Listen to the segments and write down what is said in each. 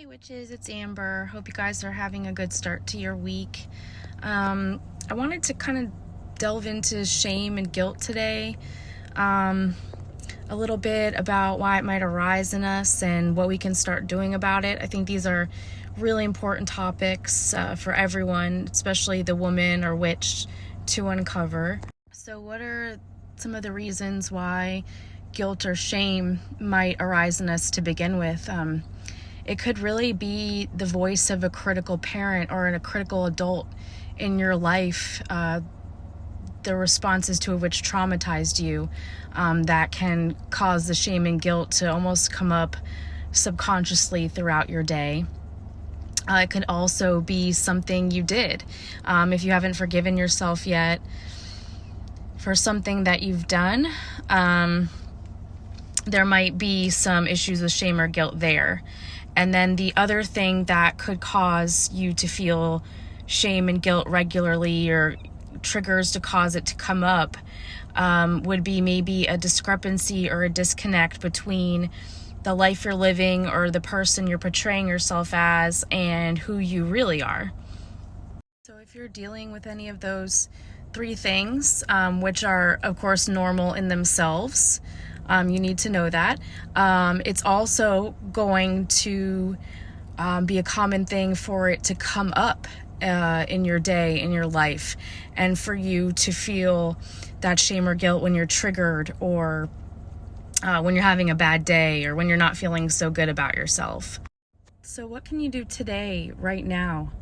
Witches, it's Amber. Hope you guys are having a good start to your week. I wanted to kind of delve into shame and guilt today. A little bit about why it might arise in us and what we can start doing about it. I think these are really important topics for everyone, especially the woman or witch, to uncover. So what are some of the reasons why guilt or shame might arise in us to begin with? It could really be the voice of a critical parent or a critical adult in your life, the responses to which traumatized you, that can cause the shame and guilt to almost come up subconsciously throughout your day. It could also be something you did. If you haven't forgiven yourself yet for something that you've done, there might be some issues with shame or guilt there. And then the other thing that could cause you to feel shame and guilt regularly, or triggers to cause it to come up, would be maybe a discrepancy or a disconnect between the life you're living or the person you're portraying yourself as and who you really are. So if you're dealing with any of those three things, which are of course normal in themselves, you need to know that. It's also going to be a common thing for it to come up in your day, in your life, and for you to feel that shame or guilt when you're triggered, or when you're having a bad day, or when you're not feeling so good about yourself. So what can you do today, right now,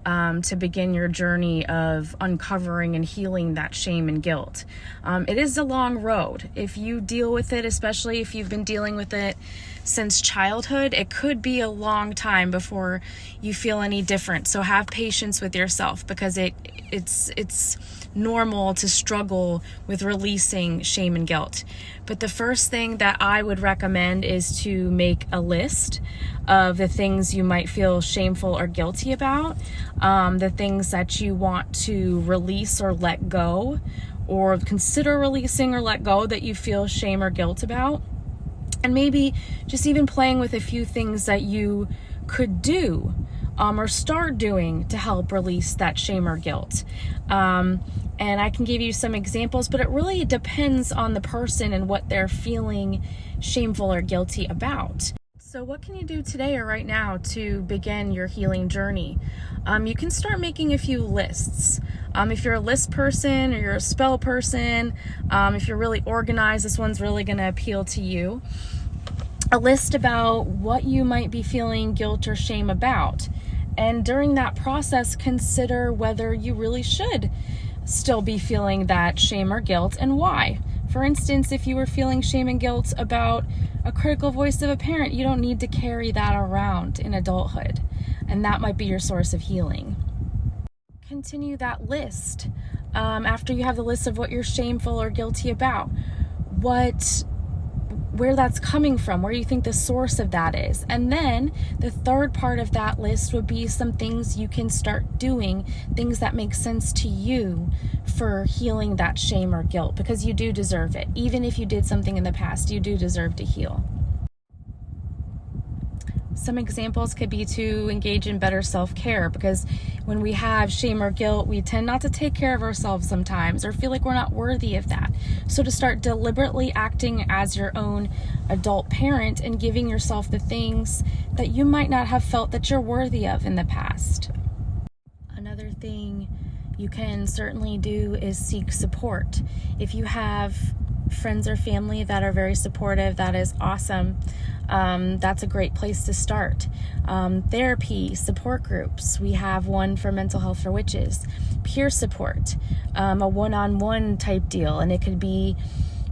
to begin your journey of uncovering and healing that shame and guilt? It is a long road. If you deal with it, especially if you've been dealing with it since childhood, it could be a long time before you feel any different. So have patience with yourself, because it's normal to struggle with releasing shame and guilt. But the first thing that I would recommend is to make a list of the things you might feel shameful or guilty about, the things that you want to release or let go, or consider releasing or let go, that you feel shame or guilt about. And maybe just even playing with a few things that you could do or start doing to help release that shame or guilt. And I can give you some examples, but it really depends on the person and what they're feeling shameful or guilty about. So what can you do today or right now to begin your healing journey? You can start making a few lists. If you're a list person or you're a spell person, if you're really organized, this one's really going to appeal to you. A list about what you might be feeling guilt or shame about. And during that process, consider whether you really should still be feeling that shame or guilt, and why. For instance, if you were feeling shame and guilt about a critical voice of a parent, you don't need to carry that around in adulthood, and that might be your source of healing. Continue that list. After you have the list of what you're shameful or guilty about, where that's coming from, where you think the source of that is. And then the third part of that list would be some things you can start doing, things that make sense to you for healing that shame or guilt, because you do deserve it. Even if you did something in the past, you do deserve to heal. Some examples could be to engage in better self-care, because when we have shame or guilt, we tend not to take care of ourselves sometimes, or feel like we're not worthy of that. So to start deliberately acting as your own adult parent and giving yourself the things that you might not have felt that you're worthy of in the past. Another thing you can certainly do is seek support. If you have friends or family that are very supportive, that is awesome. That's a great place to start. Therapy, support groups. We have one for mental health for witches. Peer support, a one-on-one type deal, and it could be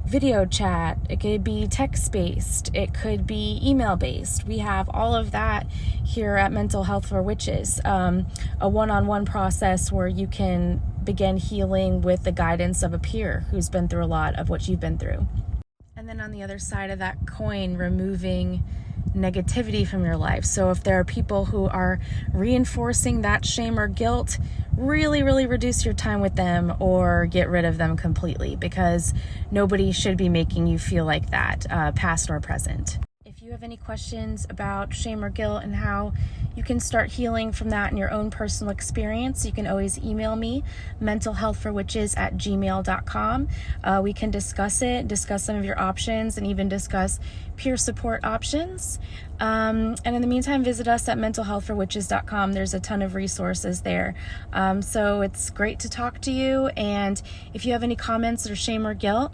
video chat, it could be text-based, it could be email-based. We have all of that here at Mental Health for Witches. A one-on-one process where you can begin healing with the guidance of a peer who's been through a lot of what you've been through. And then on the other side of that coin, removing negativity from your life. So if there are people who are reinforcing that shame or guilt, really reduce your time with them or get rid of them completely, because nobody should be making you feel like that, past or present. If you have any questions about shame or guilt and how you can start healing from that in your own personal experience, you can always email me, mentalhealthforwitches@gmail.com. We can discuss it, discuss some of your options, and even discuss peer support options. And in the meantime, visit us at mentalhealthforwitches.com. There's a ton of resources there. So it's great to talk to you. And if you have any comments or shame or guilt,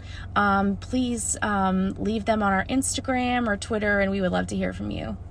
please leave them on our Instagram or Twitter, and we would love to hear from you.